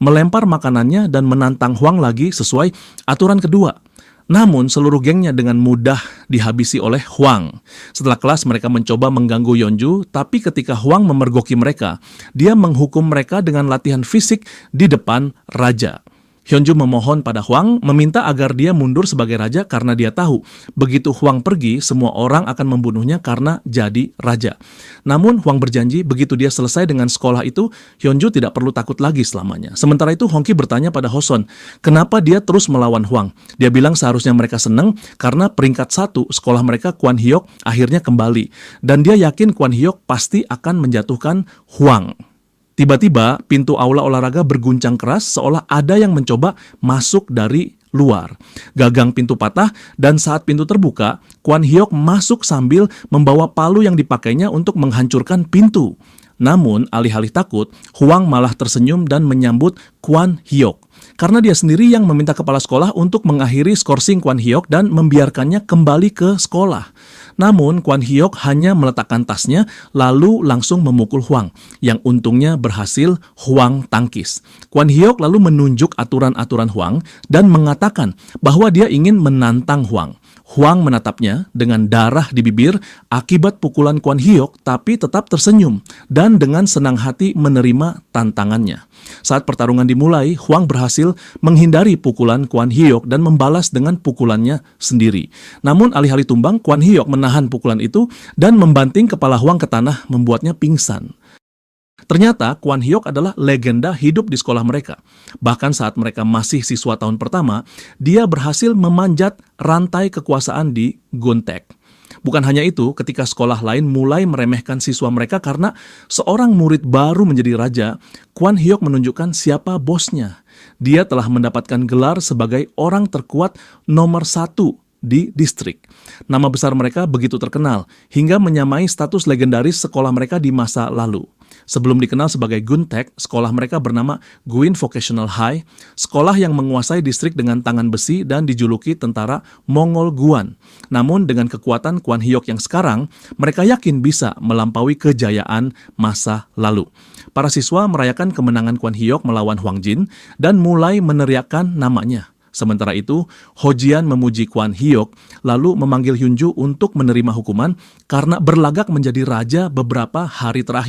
melempar makanannya dan menantang Huang lagi sesuai aturan kedua. Namun seluruh gengnya dengan mudah dihabisi oleh Huang. Setelah kelas mereka mencoba mengganggu Yeonju, tapi ketika Huang memergoki mereka, dia menghukum mereka dengan latihan fisik di depan raja. Hyunju memohon pada Huang meminta agar dia mundur sebagai raja karena dia tahu begitu Huang pergi, semua orang akan membunuhnya karena jadi raja. Namun Huang berjanji begitu dia selesai dengan sekolah itu, Hyunju tidak perlu takut lagi selamanya. Sementara itu Hongki bertanya pada Hoson, kenapa dia terus melawan Huang? Dia bilang seharusnya mereka senang karena peringkat 1 sekolah mereka Kwan Hyok akhirnya kembali. Dan dia yakin Kwan Hyok pasti akan menjatuhkan Huang. Tiba-tiba, pintu aula olahraga berguncang keras seolah ada yang mencoba masuk dari luar. Gagang pintu patah dan saat pintu terbuka, Kwan Hyok masuk sambil membawa palu yang dipakainya untuk menghancurkan pintu. Namun, alih-alih takut, Huang malah tersenyum dan menyambut Kwan Hyok. Karena dia sendiri yang meminta kepala sekolah untuk mengakhiri skorsing Kwan Hyok dan membiarkannya kembali ke sekolah. Namun, Kwan Hyok hanya meletakkan tasnya lalu langsung memukul Huang, yang untungnya berhasil Huang tangkis. Kwan Hyok lalu menunjuk aturan-aturan Huang dan mengatakan bahwa dia ingin menantang Huang. Huang menatapnya dengan darah di bibir akibat pukulan Kwan Hyok tapi tetap tersenyum dan dengan senang hati menerima tantangannya. Saat pertarungan dimulai, Huang berhasil menghindari pukulan Kwan Hyok dan membalas dengan pukulannya sendiri. Namun alih-alih tumbang, Kwan Hyok menahan pukulan itu dan membanting kepala Huang ke tanah membuatnya pingsan. Ternyata Kwan Hyok adalah legenda hidup di sekolah mereka. Bahkan saat mereka masih siswa tahun pertama, dia berhasil memanjat rantai kekuasaan di Guntek. Bukan hanya itu, ketika sekolah lain mulai meremehkan siswa mereka karena seorang murid baru menjadi raja, Kwan Hyok menunjukkan siapa bosnya. Dia telah mendapatkan gelar sebagai orang terkuat nomor 1 di distrik. Nama besar mereka begitu terkenal, hingga menyamai status legendaris sekolah mereka di masa lalu. Sebelum dikenal sebagai Guntek, sekolah mereka bernama Guin Vocational High, sekolah yang menguasai distrik dengan tangan besi dan dijuluki tentara Mongol Guan. Namun dengan kekuatan Kwan Hyok yang sekarang, mereka yakin bisa melampaui kejayaan masa lalu. Para siswa merayakan kemenangan Kwan Hyok melawan Huang Jin dan mulai meneriakkan namanya. Sementara itu, Ho Jian memuji Kwan Hyok, lalu memanggil Hyunju untuk menerima hukuman karena berlagak menjadi raja beberapa hari terakhir.